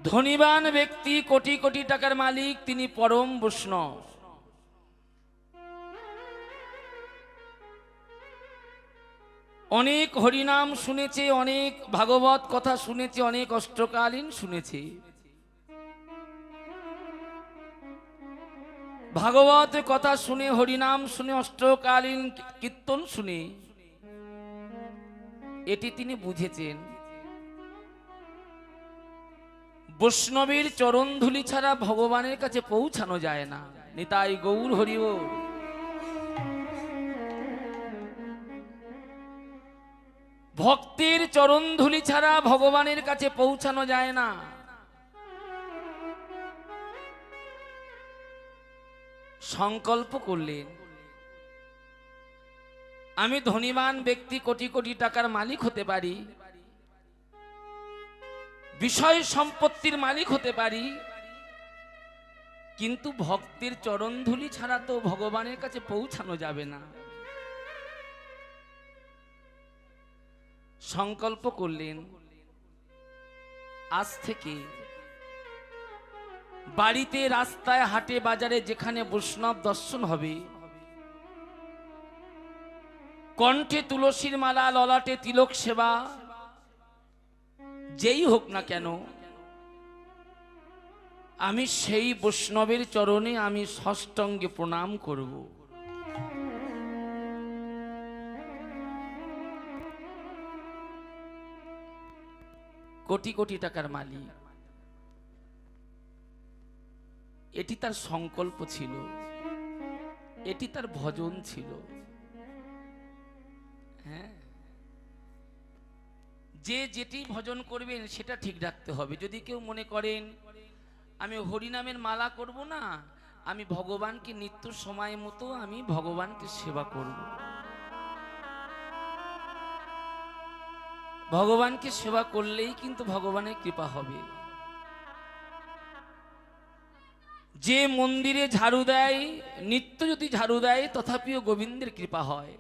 ধনীবান ব্যক্তি, কোটি কোটি টাকার মালিক, তিনি পরম বৈষ্ণব। অনেক হরিনাম শুনেছে, অনেক ভাগবত কথা শুনেছে, অনেক অষ্টকালীন শুনেছে। ভাগবত কথা শুনে, হরিনাম শুনে, অষ্টকালীন কীর্তন শুনে এটি তিনি বুঝেছেন, বৈষ্ণবের চরণধুলি ছাড়া ভগবানের কাছে পৌঁছানো যায় না। নিতাই গৌর হরি বল। ভক্তের চরণধুলি ছাড়া ভগবানের কাছে পৌঁছানো যায় না। সংকল্প করলেন, আমি ধনীবান ব্যক্তি, কোটি কোটি টাকার মালিক হতে পারি, বিষয় সম্পত্তির মালিক হতে পারি, কিন্তু ভক্তের চরণধুলি ছাড়া তো ভগবানের কাছে পৌঁছানো যাবে না। সংকল্প করলেন, আজ থেকে বাড়িতে, রাস্তায়, হাটে, বাজারে যেখানে বৈষ্ণব দর্শন হবে, কণ্ঠে তুলসীর মালা, ললাটে তিলক সেবা, যেই হোক না কেন, আমি সেই বৈষ্ণবের চরণে আমি ষষ্টাঙ্গে প্রণাম করব। কোটি কোটি টাকার মালিক, এটি তার সংকল্প ছিল, এটি তার ভজন ছিল। হ্যাঁ, যে যেটি ভজন করবেন সেটা ঠিক রাখতে হবে। যদি কেউ মনে করেন আমি হরিনামের মালা করব না, আমি ভগবানকে নিত্য সময় মতো আমি ভগবানকে সেবা করব, ভগবানকে সেবা করলেই কিন্তু ভগবানের কৃপা হবে। যে মন্দিরে ঝাড়ু দেয়, নিত্য যদি ঝাড়ু দেয়, তথাপিও গোবিন্দের কৃপা হয়।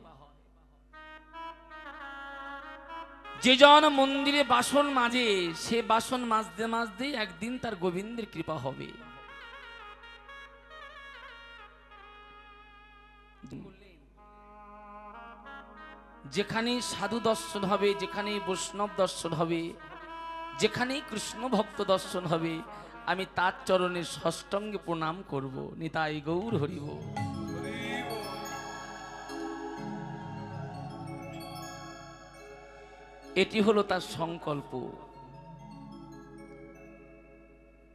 যে জন মন্দিরে বাসন মাজে, সে বাসন মাজতে মাজতে একদিন তার গোবিন্দের কৃপা হবে। যেখানেই সাধু দর্শন হবে, যেখানেই বৈষ্ণব দর্শন হবে, যেখানেই কৃষ্ণ ভক্ত দর্শন হবে, আমি তার চরণে ষষ্টাঙ্গে প্রণাম করব। নিতাই গৌর হরি বল। এটি হলো তার সংকল্প।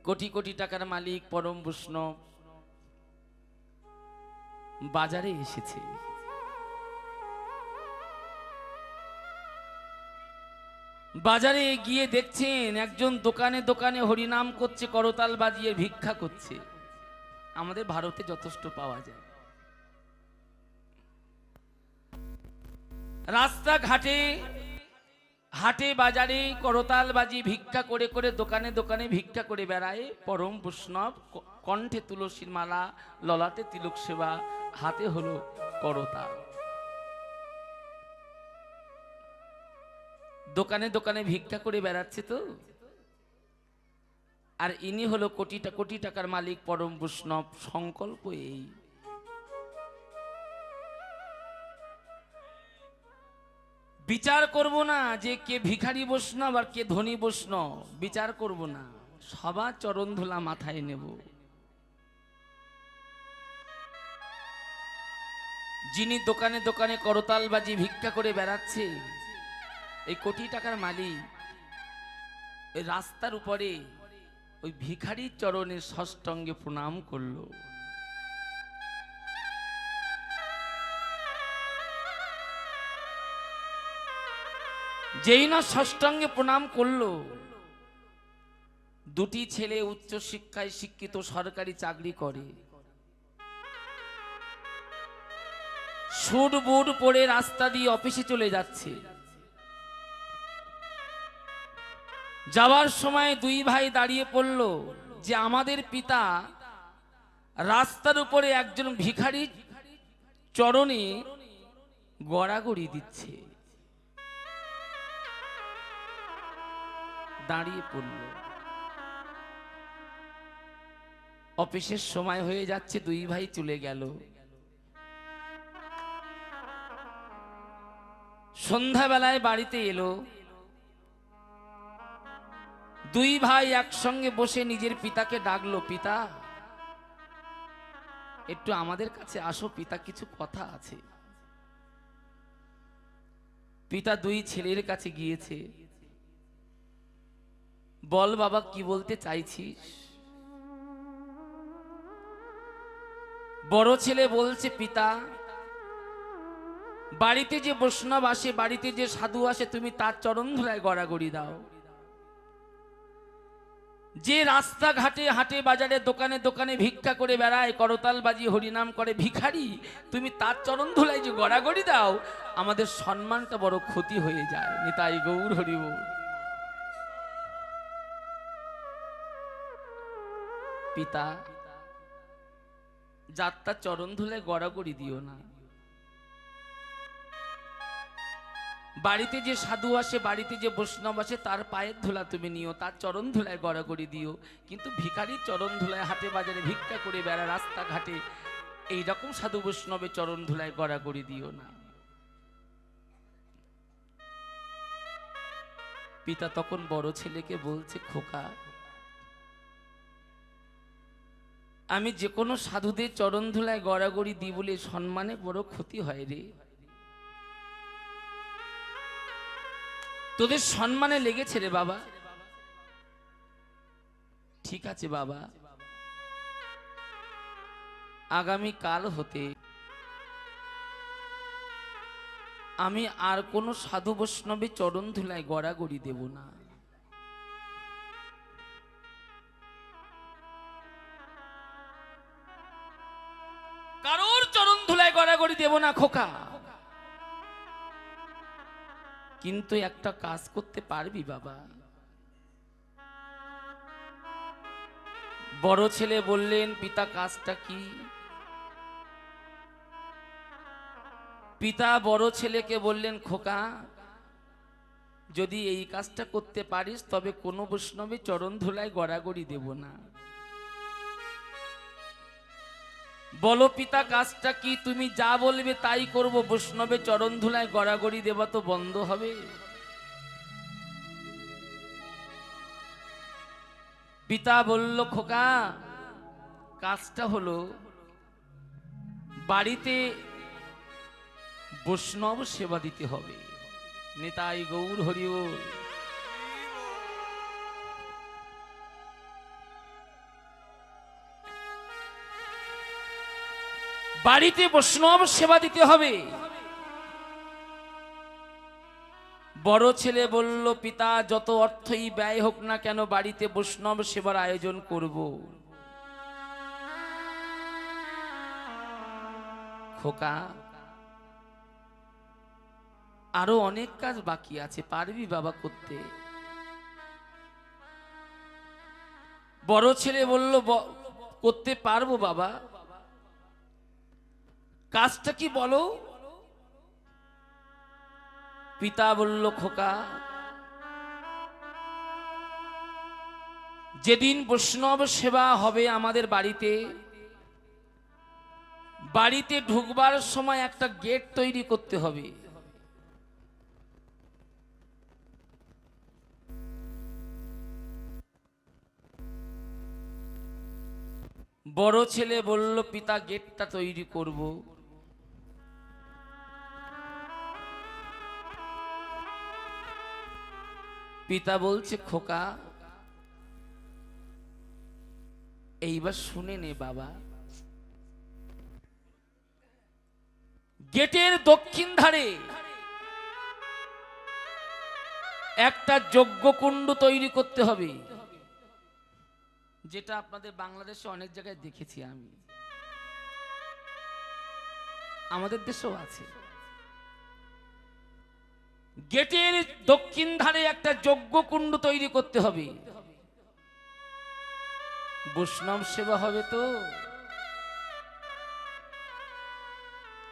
কোটি কোটি টাকার মালিক, পরম বৈষ্ণব বাজারে এসেছে। বাজারে গিয়ে দেখছেন একজন দোকানে দোকানে হরিনাম করছে, করতাল বাজিয়ে ভিক্ষা করছে। আমাদের ভারতে যথেষ্ট পাওয়া যায়। রাস্তাঘাটে, হাটে বাজারে করতাল বাজি ভিক্ষা করে করে, দোকানে দোকানে ভিক্ষা করে বেড়ায় পরম বৈষ্ণব। কণ্ঠে তুলসীর মালা, ললাটে তিলক সেবা, হাতে হলো করতাল। দোকানে দোকানে ভিক্ষা করে বেড়াচ্ছে তো। আর ইনি হলো কোটিটা কোটি টাকার মালিক, পরম বৈষ্ণব। সংকল্প এই, বিচার করব না যে কে ভিখারি বৈষ্ণব আর কে ধনী বৈষ্ণব, বিচার করব না, সবার চরণ ধুলা মাথায় নেব। যিনি দোকানে দোকানে করতাল বাজি ভিক্ষা করে বেড়াচ্ছে, এই কোটি টাকার মালিক, ওই রাস্তার উপরে ওই ভিখারির চরণে ষষ্টাঙ্গে প্রণাম করলো। যেই না ষষ্টাঙ্গে প্রণাম করলো, দুটি ছেলে উচ্চ শিক্ষায় শিক্ষিত, সরকারি চাকরি করে, স্যুট বুট পরে রাস্তা দিয়ে অফিসে চলে যাচ্ছে। যাওয়ার সময় দুই ভাই দাঁড়িয়ে পড়ল যে আমাদের পিতা রাস্তার উপরে একজন ভিখারি চরণে গড়াগড়ি দিচ্ছে। দাঁড়িয়ে পড়ল। অফিসের সময় হয়ে যাচ্ছে, দুই ভাই চলে গেল। সন্ধ্যাবেলায় বাড়িতে এলো, দুই ভাই একসঙ্গে বসে নিজের পিতাকে ডাকলো, পিতা একটু আমাদের কাছে আসো, পিতা কিছু কথা আছে। পিতা দুই ছেলের কাছে গিয়েছে। বল বাবা, কি বলতে চাইছিস? বড় ছেলে বলছে, পিতা বাড়িতে যে বৈষ্ণব আসে, বাড়িতে যে সাধু আসে, তুমি তার চরণ ধুলায় গড়াগড়ি দাও। যে রাস্তাঘাটে হাটে বাজারে দোকানে দোকানে ভিক্ষা করে বেড়ায়, করতাল বাজি হরিনাম করে ভিখারি, তুমি তার চরণ ধুলায় যে গড়াগড়ি দাও, আমাদের সম্মানটা বড় ক্ষতি হয়ে যায়। নিতাই গৌর হরি বল। পিতা যাত্রা চরণ ধুলায় গড়াগড়ি দিও না। বাড়িতে যে সাধু আসে, বাড়িতে যে বৈষ্ণব আসে, তার পায়ের ধুলা তুমি নিও, তার চরণ ধুলায় গড়াগড়ি দিও। কিন্তু ভিখারির চরণ ধুলায় হাটে বাজারে ভিক্ষা করে বেড়া রাস্তাঘাটে, এইরকম সাধু বৈষ্ণবের চরণ ধুলায় গড়াগড়ি দিও না। পিতা তখন বড় ছেলেকে বলছে, খোকা আমি যে কোনো সাধুদের চরণ ধুলায় গড়াগড়ি দিই বলে সম্মানে বড় ক্ষতি হয় রে। তোদের সম্মানে লেগেছে রে বাবা। ঠিক আছে বাবা, আগামী কাল হতে আমি আর কোনো সাধু বৈষ্ণবের চরণ ধুলায় গড়াগড়ি দেব না। কারোর চরণ ধুলায় গড়াগড়ি দেব না খোকা। কিন্তু একটা কাজ করতে পারবি বাবা? বড় ছেলে বললেন, পিতা কাজটা কি? পিতা বড় ছেলেকে বললেন, খোকা যদি এই কাজটা করতে পারিস তবে কোনো বৈষ্ণবের চরণ ধুলায় গড়াগড়ি দেব না। বলো পিতা কাজটা কি? তুমি যা বলবে তাই করব। বৈষ্ণবের চরণ ধুলায় গড়াগড়ি দেওয়া তো বন্ধ হবে? পিতা বলল, খোকা কাজটা হলো বাড়িতে বৈষ্ণব সেবা দিতে হবে। নিতাই গৌর হরি বল। বাড়িতে বৈষ্ণব সেবা দিতে হবে। বড় ছেলে বলল, পিতা যত অর্থই ব্যয় হোক না কেন বাড়িতে বৈষ্ণব সেবার আয়োজন করব। খোকা আরো অনেক কাজ বাকি আছে, পারবি বাবা করতে? বড় ছেলে বলল, করতে পারবো বাবা। কাজটা কি বলো? পিতা বলল, খোকা যেদিন বৈষ্ণব সেবা হবে আমাদের বাড়িতে, বাড়িতে ঢুকবার সময় একটা গেট তৈরি করতে হবে। বড় ছেলে বলল, পিতা গেটটা তৈরি করব। পিতা বলছে, খোকা এইবার শুনে নে বাবা। গেটের দক্ষিণ ধারে একটা যজ্ঞকুণ্ড তৈরি করতে হবে, যেটা আপনাদের বাংলাদেশে অনেক জায়গায় দেখেছি আমি, আমাদের দেশেও আছে। গেটের দক্ষিণ ধারে একটা যজ্ঞকুণ্ড তৈরি করতে হবে। বৈষ্ণব সেবা হবে তো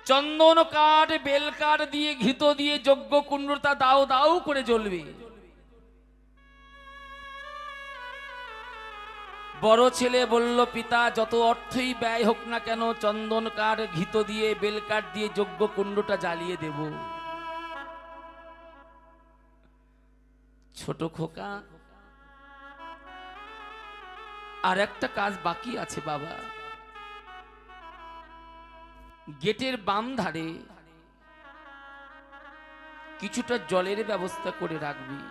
চন্দন কাঠ বেল কাঠ দিয়ে ঘৃত দিয়ে যজ্ঞকুণ্ডটা দাও দাও করে জ্বলবে। বড় ছেলে বলল, পিতা যত অর্থই ব্যয় হোক না কেন চন্দন কাঠ ঘিত দিয়ে বেল কাঠ দিয়ে যজ্ঞ কুণ্ডটা জ্বালিয়ে দেব। ছোট খোকা, আর একটা কাজ বাকি আছে বাবা। গেটের বাম ধারে কিছুটা জলের ব্যবস্থা করে রাখবি।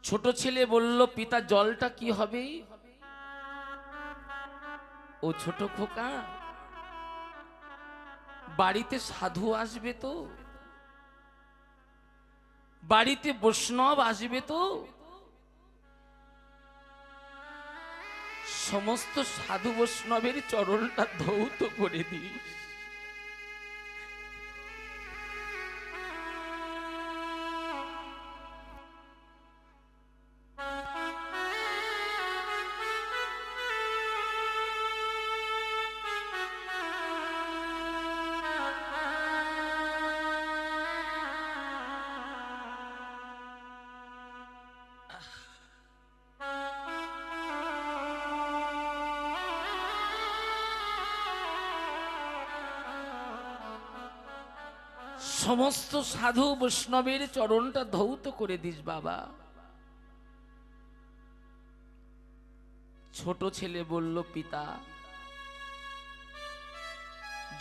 ছোট ছেলে বলল, পিতা জলটা কি হবে? ও ছোট খোকা, বাড়িতে সাধু আসবে তো, বাড়িতে বৈষ্ণব আসবে তো, সমস্ত সাধু বৈষ্ণবের চরণটা ধৌত করে দিস। সমস্ত সাধু বৈষ্ণবের চরণটা ধৌত করে দিস বাবা। ছোট ছেলে বলল, পিতা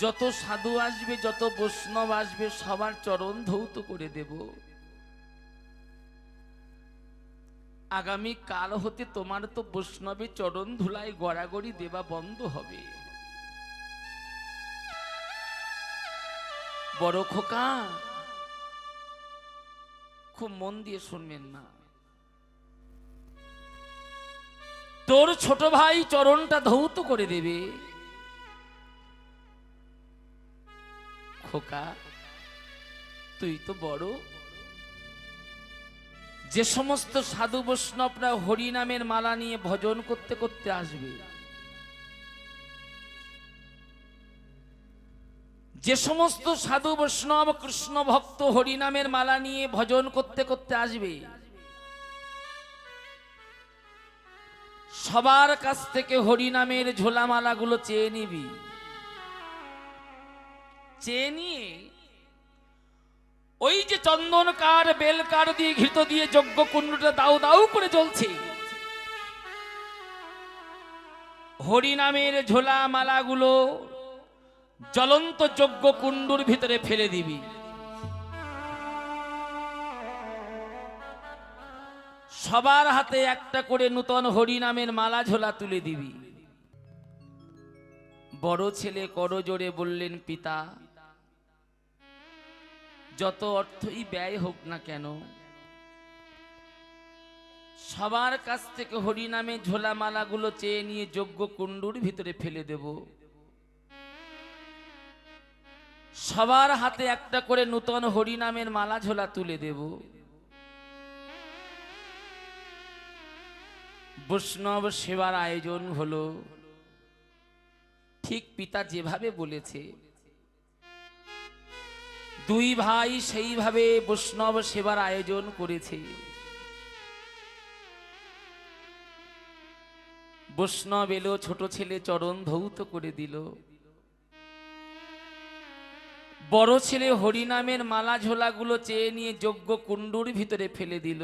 যত সাধু আসবে যত বৈষ্ণব আসবে সবার চরণ ধৌত করে দেব। আগামী কাল হতে তোমার তো বৈষ্ণবের চরণ ধুলায় গড়াগড়ি দেবা বন্ধ হবে। বড় খোকা, খুব মন দিয়ে শুনবেন না। তোর ছোট ভাই চরণটা ধৌত করে দেবে। খোকা, তুই তো বড়। যে সমস্ত সাধু বৈষ্ণবরা হরি নামের মালা নিয়ে ভজন করতে করতে আসবে, যে সমস্ত সাধু বৈষ্ণব কৃষ্ণ ভক্ত হরি নামের মালা নিয়ে ভজন করতে করতে আসবে, সবার কাছ থেকে হরি নামের ঝোলা মালাগুলো চেয়ে নিবি। চেয়ে নিয়ে ওই যে চন্দন কাঠ বেল কাঠ দিয়ে ঘৃত দিয়ে যজ্ঞ কুণ্ডটা দাউ দাউ করে জ্বলছে, হরি নামের ঝোলা মালাগুলো জ্বলন্ত যজ্ঞ কুণ্ডুর ভিতরে ফেলে দিবি। সবার হাতে একটা করে নূতন হরি নামের মালা ঝোলা তুলে দিবি। বড় ছেলে করজোড়ে বললেন, পিতা যত অর্থই ব্যয় হোক না কেন সবার কাছ থেকে হরি নামে ঝোলা মালাগুলো চেয়ে নিয়ে যজ্ঞ কুণ্ডুর ভিতরে ফেলে দেব। সবার হাতে একটা করে নূতন হরি নামের মালা ঝোলা তুলে দেব। বৈষ্ণব সেবার আয়োজন হলো ঠিক পিতা যেভাবে বলেছে। দুই ভাই সেইভাবে বৈষ্ণব সেবার আয়োজন করেছে। বৈষ্ণব এলো, ছোট ছেলে চরণ ধৌত করে দিল। বড় ছেলে হরিনামের মালা ঝোলাগুলো চেয়ে নিয়ে যজ্ঞ কুণ্ডুর ভিতরে ফেলে দিল।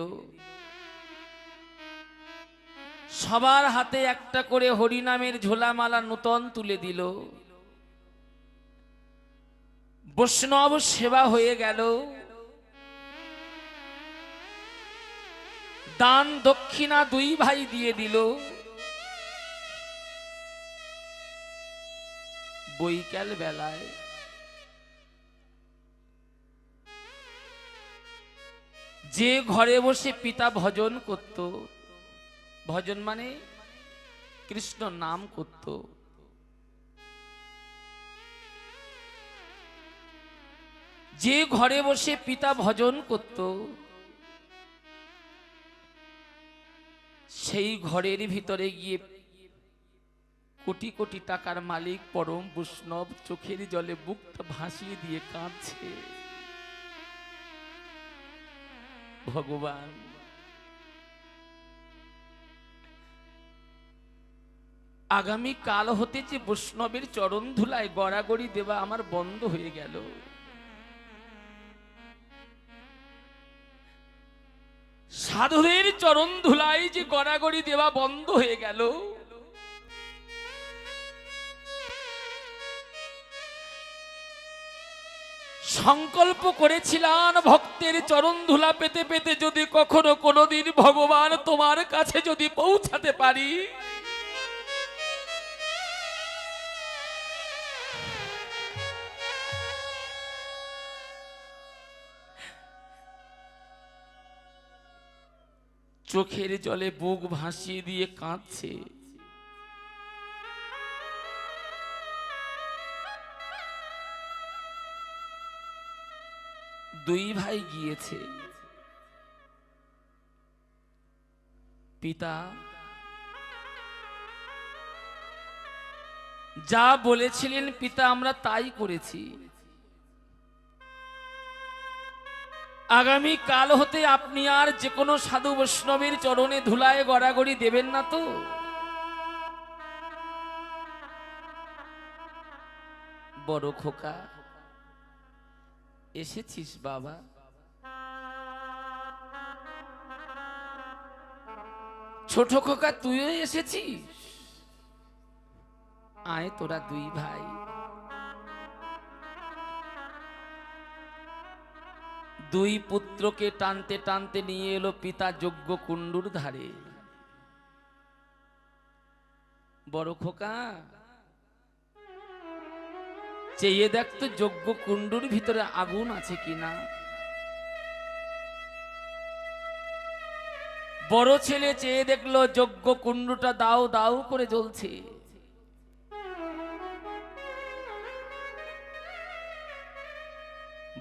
সবার হাতে একটা করে হরিনামের ঝোলা মালা নূতন তুলে দিল। বৈষ্ণব সেবা হয়ে গেল। দান দক্ষিণা দুই ভাই দিয়ে দিল। বৈকাল বেলায় যে ঘরে বসে পিতা ভজন করত, ভজন মানে কৃষ্ণ নাম করত, যে ঘরে বসে পিতা ভজন করত সেই ঘরের ভিতরে গিয়ে কোটি কোটি টাকার মালিক পরম বৈষ্ণব চোখের জলে বুকটা ভাসিয়ে দিয়ে কাঁদছে। ভগবান আগামী কাল হতে যে বৈষ্ণবের চরণ ধুলায় গড়াগড়ি দেওয়া আমার বন্ধ হয়ে গেল। সাধুদের চরণ ধুলায় যে গড়াগড়ি দেওয়া বন্ধ হয়ে গেল, সংকল্প করেছিলাম ভক্তের চরণ ধুলা পেতে পেতে যদি কখনো কোনোদিন ভগবান তোমার কাছে যদি পৌঁছাতে পারি, চোখের জলে বুক ভাসিয়ে দিয়ে কাঁদছে। দুই ভাই গিয়েছে। পিতা যা বলেছিলেন পিতা আমরা তাই করেছি। আগামী কাল হতে আপনি আর যে কোনো সাধু বৈষ্ণবের চরণে ধুলায় গড়াগড়ি দেবেন না তো? বড় খোকা এসেছিস বাবা? ছোট খোকা তুইও এসেছিস? আয় তোরা দুই ভাই। দুই পুত্রকে টানতে টানতে নিয়ে এলো পিতা যজ্ঞ কুণ্ডুর ধারে। বড় খোকা চেয়ে দেখতো যজ্ঞ কুণ্ডুর ভিতরে আগুন আছে কিনা। বড় ছেলে চেয়ে দেখলো যজ্ঞ কুণ্ডুটা দাউ দাউ করে জ্বলছে।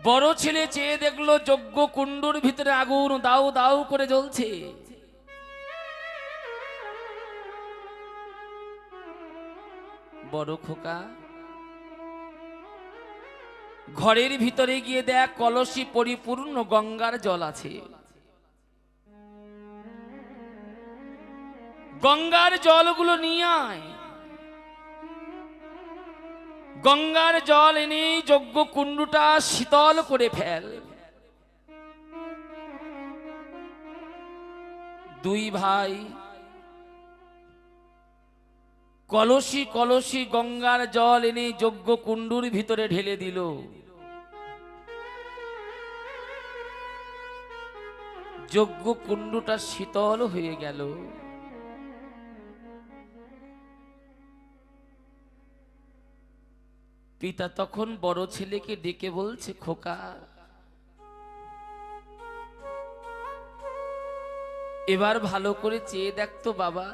বড় ছেলে চেয়ে দেখলো যজ্ঞ কুণ্ডুর ভিতরে আগুন দাউ দাউ করে জ্বলছে। বড় খোকা ঘরের ভিতরে গিয়ে দেখ কলসি পরিপূর্ণ গঙ্গার জল আছে। গঙ্গার জলগুলো নিয়ে আয়। গঙ্গার জল এনে যজ্ঞ কুণ্ডুটা শীতল করে ফেল। দুই ভাই কলসি কলসি গঙ্গার জল এনে যজ্ঞ কুণ্ডুর ভিতরে ঢেলে দিল। যজ্ঞ কুণ্ডুটা শীতল হয়ে গেল। পিতা তখন বড় ছেলেকে ডেকে বলছে, খোকা এবার ভালো করে চেয়ে দেখতো বাবা,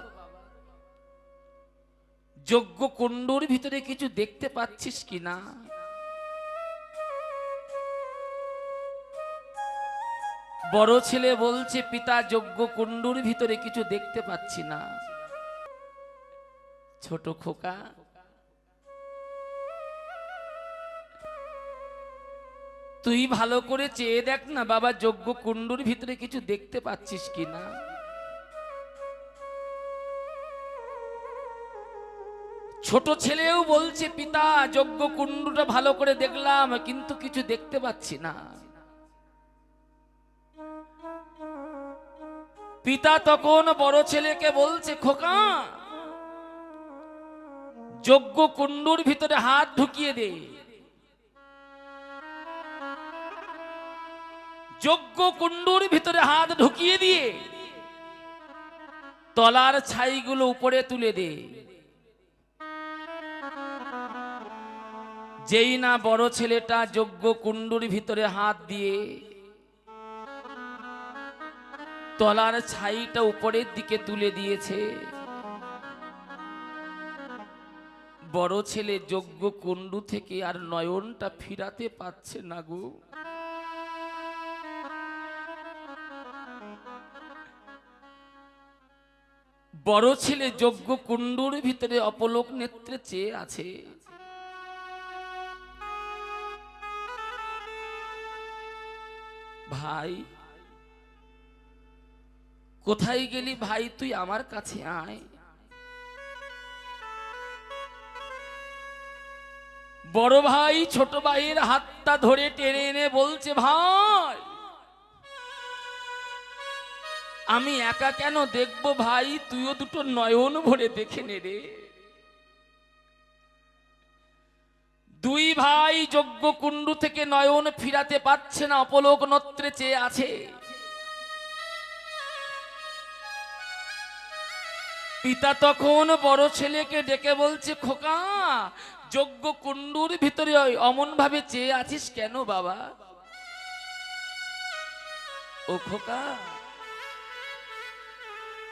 যজ্ঞ কুণ্ডুর ভিতরে কিছু দেখতে পাচ্ছিস কিনা। বড় ছেলে বলছে, পিতা যজ্ঞ কুণ্ডুর ভিতরে কিছু দেখতে পাচ্ছি না। ছোট খোকা তুই ভালো করে চেয়ে দেখ না বাবা, যজ্ঞ কুণ্ডুর ভিতরে কিছু দেখতে পাচ্ছিস কিনা। ছোট ছেলেও বলছে, পিতা যজ্ঞ কুণ্ডুটা ভালো করে দেখলাম কিন্তু কিছু দেখতে পাচ্ছি না। পিতা তখন বড় ছেলেকে বলছে, খোকা যজ্ঞ কুণ্ডুর ভিতরে হাত ঢুকিয়ে দে। যজ্ঞ কুণ্ডুর ভিতরে হাত ঢুকিয়ে দিয়ে তলার ছাইগুলো উপরে তুলে দে। যেই না বড় ছেলেটা যজ্ঞ কুণ্ডুর ভিতরে হাত দিয়ে তলার ছাইটা উপরের দিকে তুলে দিয়েছে, বড় ছেলে যজ্ঞ কুণ্ডু থেকে আর নয়নটা ফিরাতে পারছে না গো। বড় ছেলে যজ্ঞ কুণ্ডুর ভিতরে অপলোক নেত্রে চেয়ে আছে। ভাই কোথায় গেলি ভাই, তুই আমার কাছে আয়। বড় ভাই ছোট ভাইয়ের হাতটা ধরে টেনে এনে বলছে, ভাই আমি একা কেন দেখবো ভাই, তুইও দুটো নয়ন ভরে দেখে নে রে। দুই ভাই যজ্ঞ কুণ্ডু থেকে নয়ন ফিরাতে পারছে না, অপলোক নত্রে চেয়ে আছে। পিতা তখন বড় ছেলেকে ডেকে বলছে, খোকা যজ্ঞ কুণ্ডুর ভিতরে অমন ভাবে চেয়ে আছিস কেন বাবা? ও খোকা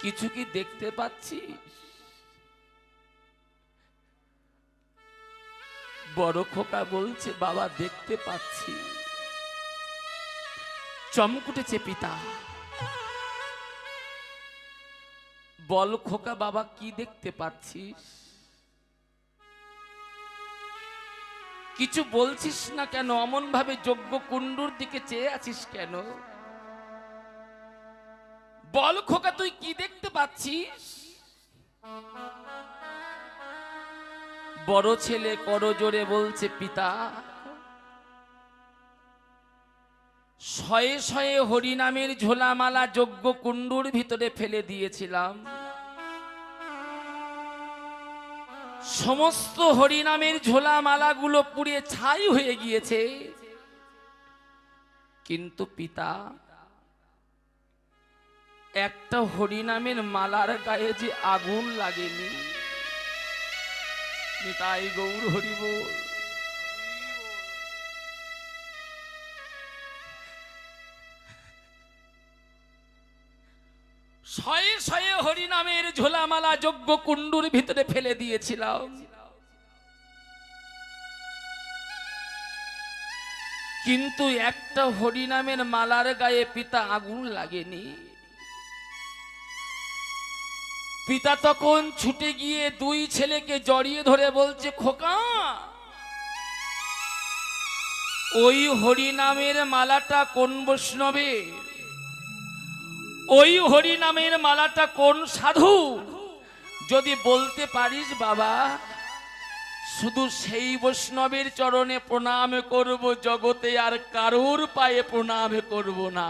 কিছু কি দেখতে পাচ্ছিস? বড় খোকা বলছে, বাবা দেখতে পাচ্ছি। চমক উঠেছে পিতা। বল খোকা বাবা কি দেখতে পাচ্ছিস? কিছু বলছিস না কেন? অমন ভাবে যজ্ঞ কুণ্ডুর দিকে চেয়ে আছিস কেন? বল খোকা তুই কি দেখতে পাচ্ছিস? বড় ছেলে করজোড়ে বলছে, পিতা শয়ে শয়ে হরিনামের ঝোলামালা যজ্ঞ কুণ্ডুর ভিতরে ফেলে দিয়েছিলাম। সমস্ত হরিনামের ঝোলামালাগুলো পুড়ে ছাই হয়ে গিয়েছে, কিন্তু পিতা একটা হরিনামের মালার গায়ে যে আগুন লাগেনি। নিতাই গৌর হরি বল। শয়ে শয়ে হরিনামের ঝোলামালা যজ্ঞ কুণ্ডুর ভিতরে ফেলে দিয়েছিলাম, কিন্তু একটা হরিনামের মালার গায়ে পিতা আগুন লাগেনি। পিতা তখন ছুটে গিয়ে দুই ছেলেকে জড়িয়ে ধরে বলছে, খোকা ওই হরিনামের মালাটা কোন বৈষ্ণবের? ওই হরিনামের মালাটা কোন সাধু? যদি বলতে পারিস বাবা, শুধু সেই বৈষ্ণবের চরণে প্রণাম করব, জগতে আর কারোর পায়ে প্রণাম করব না।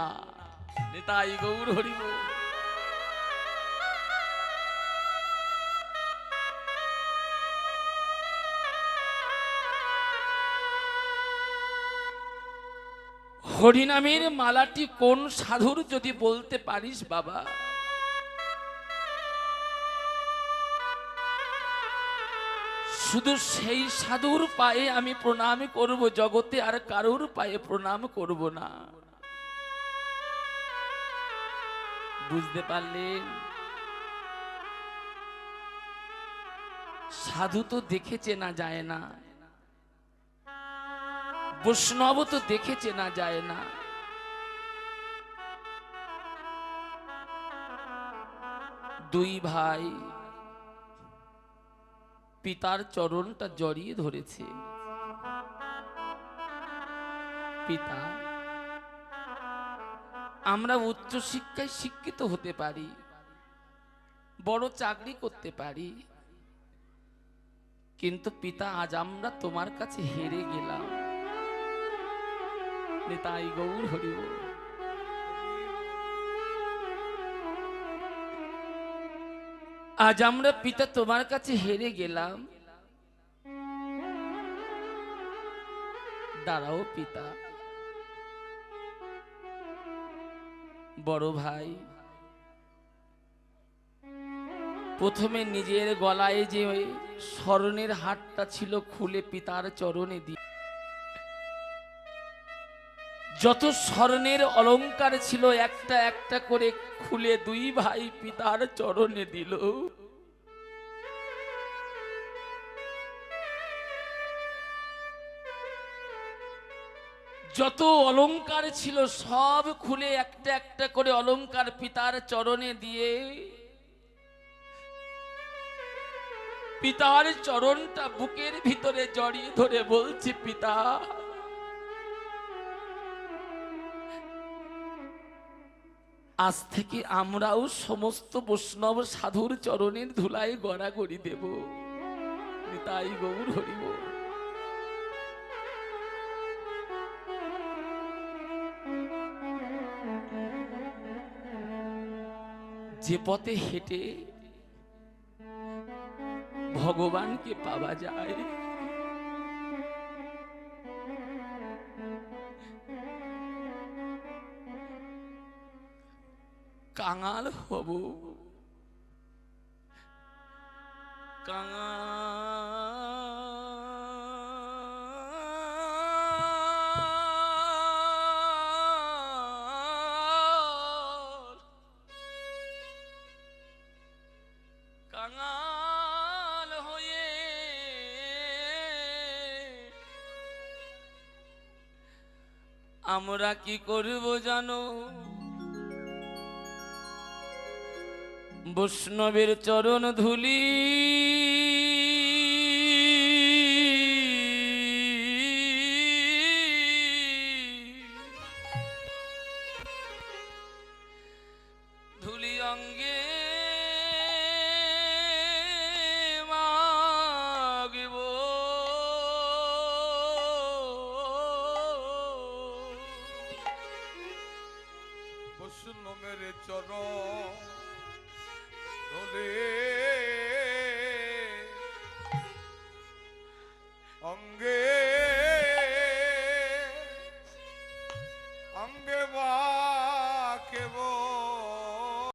নিতাই গৌর হরি বল। হরিনামের মালাটি কোন সাধুর যদি বলতে পারিস বাবা, শুধু সেই সাধুর পায়ে আমি প্রণাম করব, জগতে আর কারোর পায়ে প্রণাম করব না। বুঝতে পারলেন? সাধু তো দেখে চেনা যায় না, বৈষ্ণব তো দেখে চেনা যায় না। দুই ভাই পিতার চরণটা জড়িয়ে ধরেছে। পিতা আমরা উচ্চ শিক্ষায় শিক্ষিত হতে পারি, বড় চাকরি করতে পারি, কিন্তু পিতা আজ আমরা তোমার কাছে হেরে গেলাম। নিতাই গৌর হরি বল। আজ আমরা পিতা তোমার কাছে হেরে গেলাম। দাঁড়াও পিতা। বড় ভাই প্রথমে নিজের গলায় যে স্বর্ণের হারটা ছিল খুলে পিতার চরণে দিয়ে, যত স্বর্ণের অলংকার ছিল একটা একটা করে খুলে দুই ভাই পিতার চরণে দিল। যত অলংকার ছিল সব খুলে একটা একটা করে অলংকার পিতার চরণে দিয়ে পিতার চরণটা বুকের ভিতরে জড়িয়ে ধরে বলছে, পিতা আজ থেকে আমরাও সমস্ত বৈষ্ণব সাধুর চরণের ধুলায় গড়াগড়ি দেব। নিতাই গৌর হরি বল। যে পথে হেঁটে ভগবানকে পাওয়া যায়, কাঙাল হব, কাঙাল হয়ে আমরা কি করব জানো? বৈষ্ণবের চরণ ধুলি ধুলি অঙ্গে মাগব। বৈষ্ণবের চরণ ধুলি